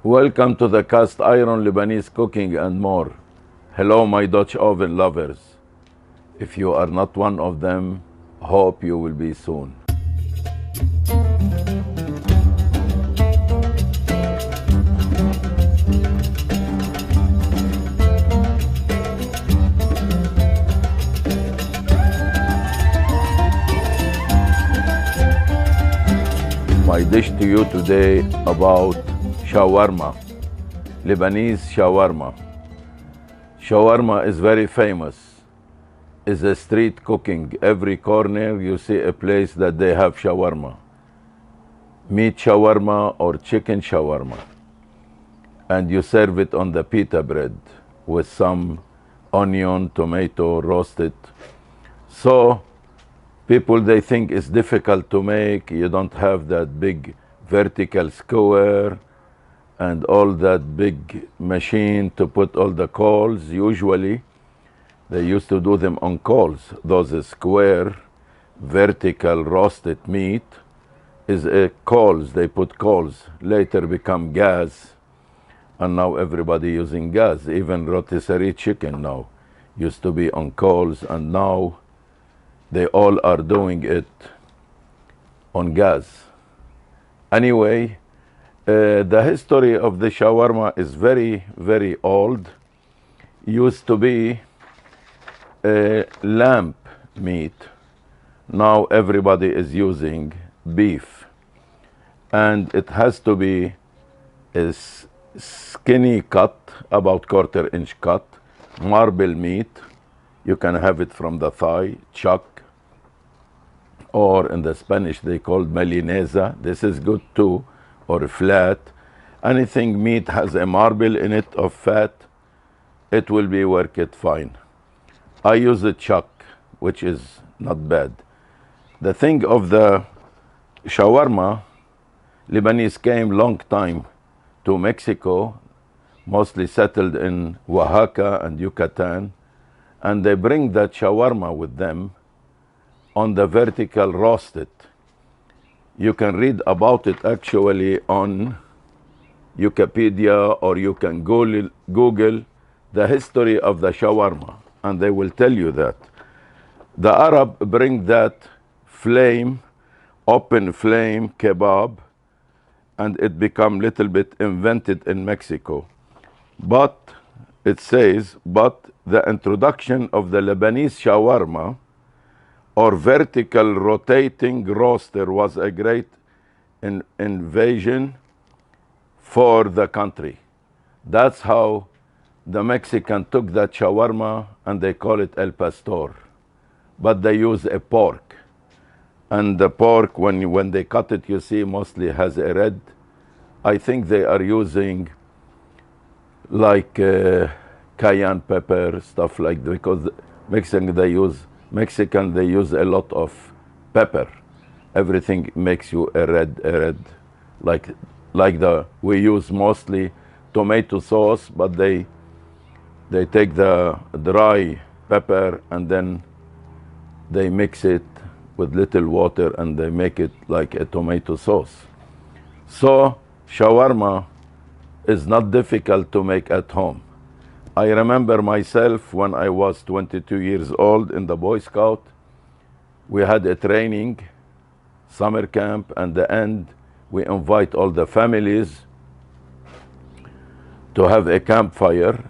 Welcome to the cast iron Lebanese cooking and more. Hello, my Dutch oven lovers. If you are not one of them, hope you will be soon. My dish to you today about shawarma, Lebanese shawarma. Shawarma is very famous. It's a street cooking. Every corner you see a place that they have shawarma. Meat shawarma or chicken shawarma. And you serve it on the pita bread with some onion, tomato, roasted. So people, they think it's difficult to make. You don't have that big vertical skewer and all that big machine to put all the coals. Usually they used to do them on coals. Those square vertical roasted meat is coals. They put coals, later become gas, and now everybody using gas. Even rotisserie chicken now used to be on coals, and now they all are doing it on gas. Anyway, the history of the shawarma is very, very old. Used to be lamb meat. Now everybody is using beef. And it has to be a skinny cut, about quarter-inch cut, marble meat. You can have it from the thigh, chuck, or in the Spanish they called melinesa. This is good too, or flat. Anything meat has a marble in it of fat, it will be work it fine. I use a chuck, which is not bad. The thing of the shawarma, Lebanese came long time to Mexico, mostly settled in Oaxaca and Yucatan, and they bring that shawarma with them on the vertical roasted. You can read about it actually on Wikipedia, or you can Google the history of the shawarma, and they will tell you that. The Arab bring that flame, open flame kebab, and it become little bit invented in Mexico. But it says, but the introduction of the Lebanese shawarma, or vertical rotating roaster, was a great invasion for the country. That's how the Mexican took that shawarma, and they call it El Pastor. But they use a pork. And the pork, when they cut it, you see, mostly has a red. I think they are using like cayenne pepper, stuff like that, because Mexican they use a lot of pepper. Everything makes you a red, like we use mostly tomato sauce, but they take the dry pepper and then they mix it with little water and they make it like a tomato sauce. So shawarma is not difficult to make at home. I remember myself when I was 22 years old in the Boy Scout. We had a training, summer camp, and the end we invite all the families to have a campfire,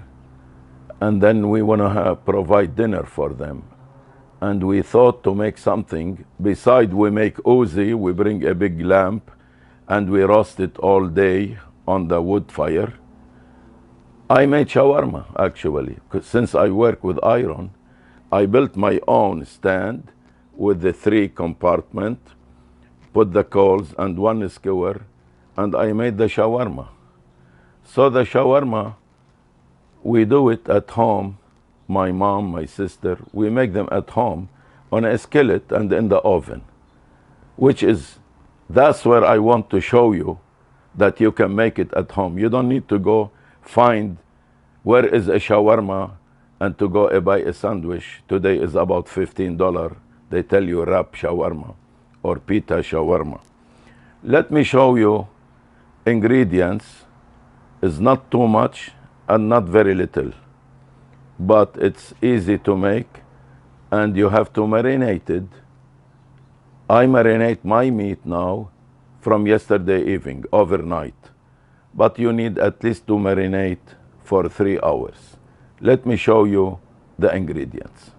and then we want to provide dinner for them. And we thought to make something. Beside we make uzi, we bring a big lamp and we roast it all day on the wood fire. I made shawarma, actually, because since I work with iron, I built my own stand with the 3 compartment, put the coals and 1 skewer, and I made the shawarma. So the shawarma, we do it at home. My mom, my sister, we make them at home on a skillet and in the oven, that's where I want to show you that you can make it at home. You don't need to go find where is a shawarma and to go buy a sandwich. Today is about $15. They tell you wrap shawarma or pita shawarma. Let me show you ingredients is not too much and not very little, but it's easy to make, and you have to marinate it. I marinate my meat now from yesterday evening, overnight. But you need at least to marinate for 3 hours. Let me show you the ingredients.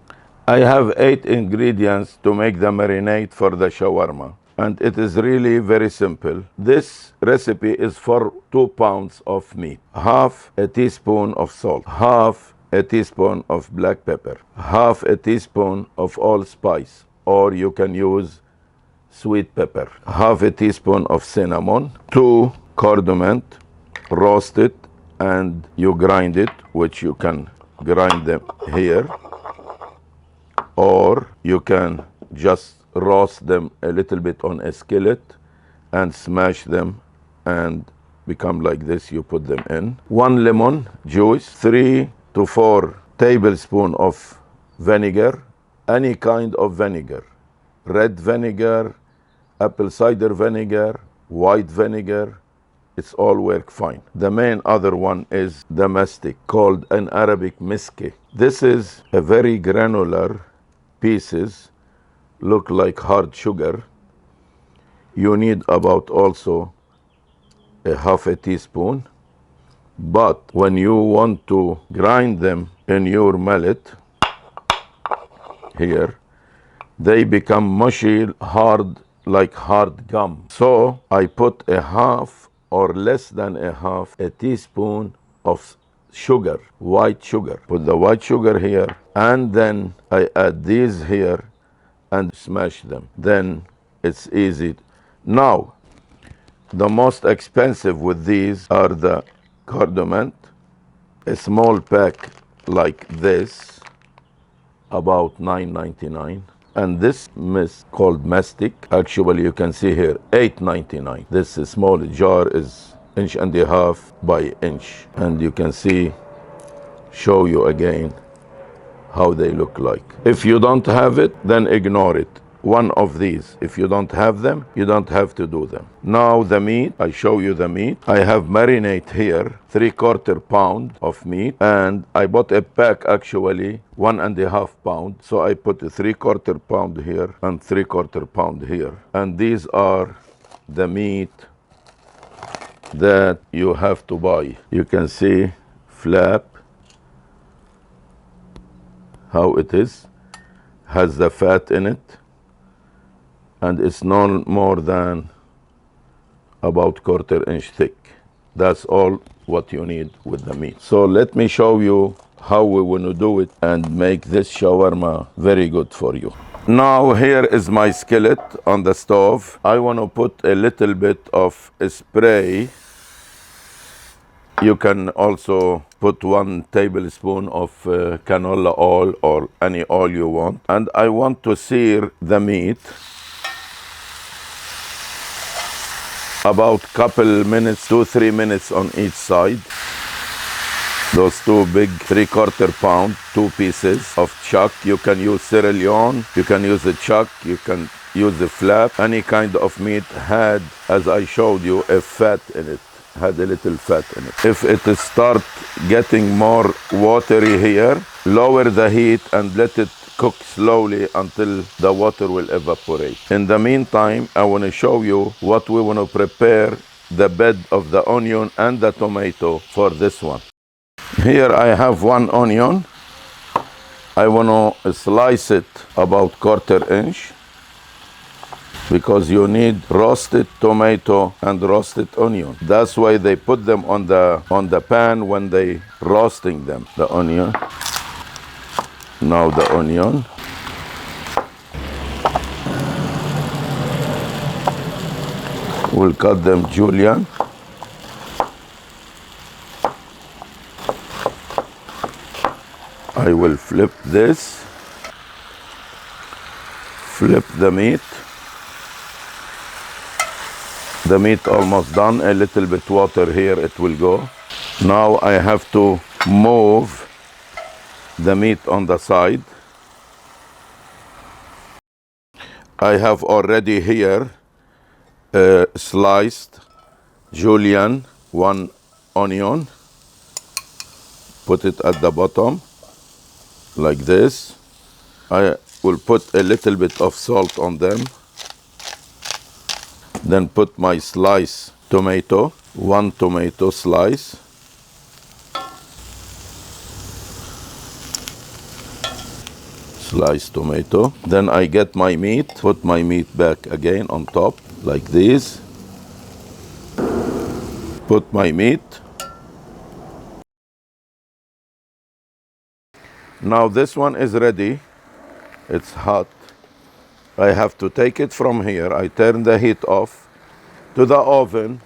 I have 8 ingredients to make the marinade for the shawarma. And it is really very simple. This recipe is for 2 pounds of meat. Half a teaspoon of salt, half a teaspoon of black pepper, half a teaspoon of allspice, or you can use sweet pepper, half a teaspoon of cinnamon, 2 condiment, roast it and you grind it, which you can grind them here, or you can just roast them a little bit on a skillet and smash them and become like this. You put them in. 1 lemon juice, 3 to 4 tablespoons of vinegar, any kind of vinegar, red vinegar, apple cider vinegar, white vinegar, it's all work fine. The main other one is the mastic, called in Arabic miski. This is a very granular pieces, look like hard sugar. You need about also a half a teaspoon, but when you want to grind them in your mallet here, they become mushy, hard, like hard gum. So I put a half or less than a half a teaspoon of sugar, white sugar. Put the white sugar here, and then I add these here and smash them. Then it's easy. Now, the most expensive with these are the condiment, a small pack like this, about $9.99. And this mist called mastic, actually you can see here, $8.99. This small jar is 1.5 inches by inch. And you can see, show you again how they look like. If you don't have it, then ignore it. One of these. If you don't have them, you don't have to do them. Now the meat, I show you the meat. I have marinate here, 3/4 pound of meat, and I bought a pack actually 1.5 pound. So I put a 3/4 pound here and 3/4 pound here. And these are the meat that you have to buy. You can see flap, how it is, has the fat in it, and it's no more than about 1/4 inch thick. That's all what you need with the meat. So let me show you how we want to do it and make this shawarma very good for you. Now here is my skillet on the stove. I want to put a little bit of spray. You can also put 1 tablespoon of canola oil or any oil you want. And I want to sear the meat about couple minutes, 2-3 minutes on each side. Those 2 big 3/4 pound, 2 pieces of chuck. You can use sirloin, you can use the chuck, you can use the flap. Any kind of meat had, as I showed you, a fat in it, had a little fat in it. If it start getting more watery here, lower the heat and let it cook slowly until the water will evaporate. In the meantime, I want to show you what we want to prepare the bed of the onion and the tomato for this one. Here I have 1 onion. I want to slice it about 1/4 inch because you need roasted tomato and roasted onion. That's why they put them on the pan when they roasting them. The onion. Now the onion. We'll cut them julienne. I will flip this. Flip the meat. The meat almost done. A little bit water here, it will go. Now I have to move the meat on the side. I have already here sliced julienne, 1 onion, put it at the bottom like this. I will put a little bit of salt on them. Then put my slice tomato, 1 tomato slice. Sliced tomato. Then I get my meat, put my meat back again on top, like this. Put my meat. Now this one is ready. It's hot. I have to take it from here. I turn the heat off to the oven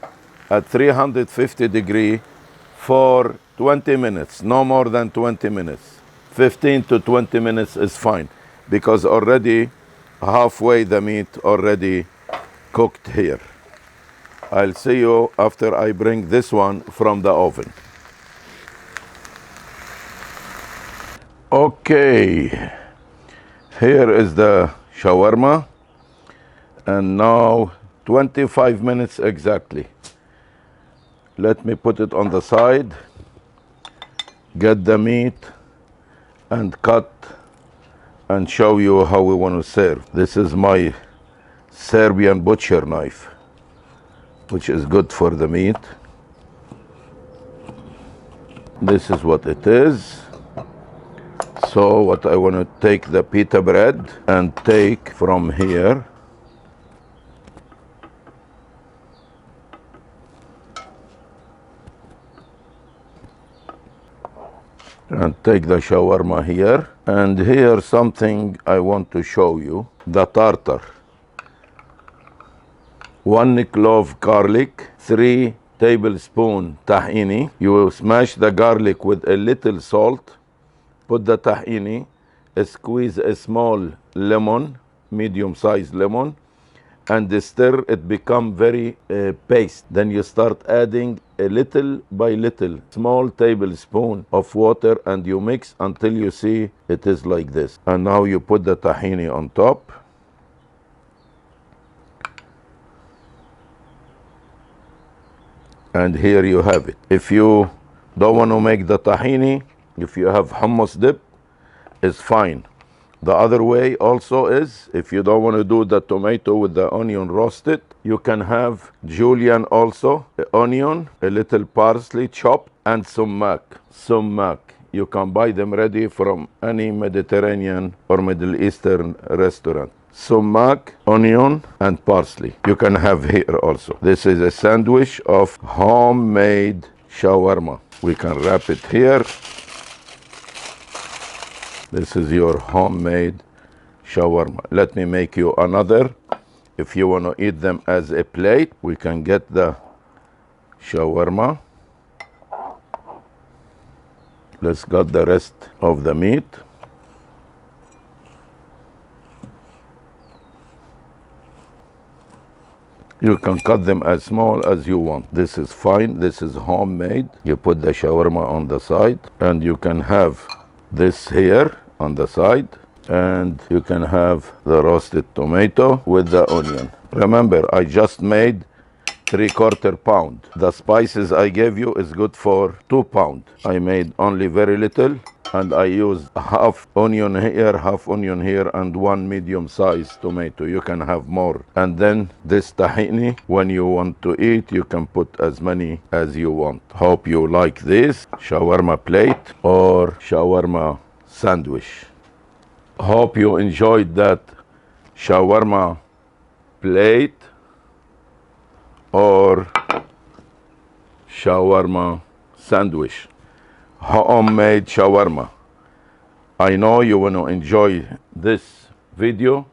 at 350 degree for 20 minutes, no more than 20 minutes. 15 to 20 minutes is fine because already halfway the meat already cooked here. I'll see you after I bring this one from the oven. Okay, here is the shawarma, and now 25 minutes exactly. Let me put it on the side, get the meat and cut and show you how we want to serve. This is my Serbian butcher knife, which is good for the meat. This is what it is. So what I want to take the pita bread and take from here. And take the shawarma here. And here something I want to show you. The tartar. 1 clove garlic, 3 tablespoons tahini. You will smash the garlic with a little salt. Put the tahini. Squeeze a small lemon, medium-sized lemon, and stir it become very paste. Then you start adding a little by little, small tablespoon of water, and you mix until you see it is like this. And now you put the tahini on top. And here you have it. If you don't want to make the tahini, if you have hummus dip, it's fine. The other way also is, if you don't want to do the tomato with the onion roasted, you can have julian also, onion, a little parsley chopped, and sumac. Sumac. You can buy them ready from any Mediterranean or Middle Eastern restaurant. Sumac, onion, and parsley. You can have here also. This is a sandwich of homemade shawarma. We can wrap it here. This is your homemade shawarma. Let me make you another. If you want to eat them as a plate, we can get the shawarma. Let's get the rest of the meat. You can cut them as small as you want. This is fine. This is homemade. You put the shawarma on the side, and you can have this here on the side, and you can have the roasted tomato with the onion. Remember, I just made 3/4 pound. The spices I gave you is good for 2 pounds. I made only very little, and I used half onion here, half onion here, and 1 medium-sized tomato. You can have more. And then this tahini, when you want to eat, you can put as many as you want. Hope you like this shawarma plate or shawarma sandwich. Hope you enjoyed that shawarma plate or shawarma sandwich. Homemade shawarma. I know you want to enjoy this video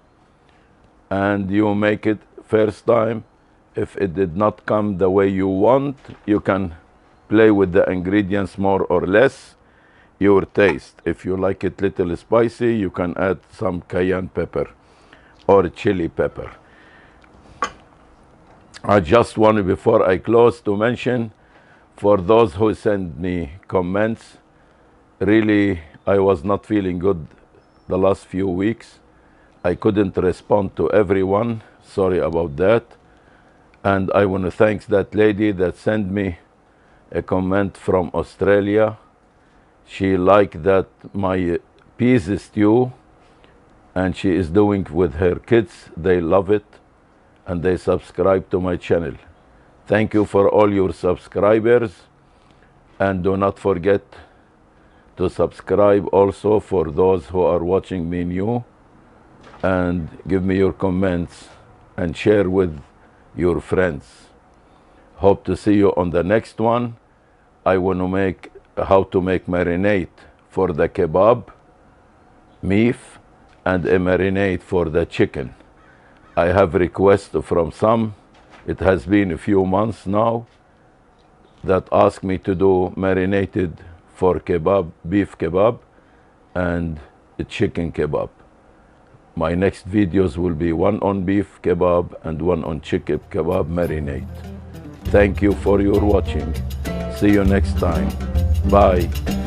and you make it first time. If it did not come the way you want, you can play with the ingredients more or less, your taste. If you like it little spicy, you can add some cayenne pepper or chili pepper. I just wanted, before I close, to mention, for those who send me comments, really, I was not feeling good the last few weeks. I couldn't respond to everyone. Sorry about that. And I want to thank that lady that sent me a comment from Australia. She liked that my peas stew, and she is doing with her kids. They love it, and they subscribe to my channel. Thank you for all your subscribers, and do not forget to subscribe also for those who are watching me new, and give me your comments and share with your friends. Hope to see you on the next one. I want to make how to make marinade for the kebab, beef, and a marinade for the chicken. I have requests from some. It has been a few months now that ask me to do marinated for kebab, beef kebab, and chicken kebab. My next videos will be one on beef kebab and one on chicken kebab marinade. Thank you for your watching. See you next time. Bye.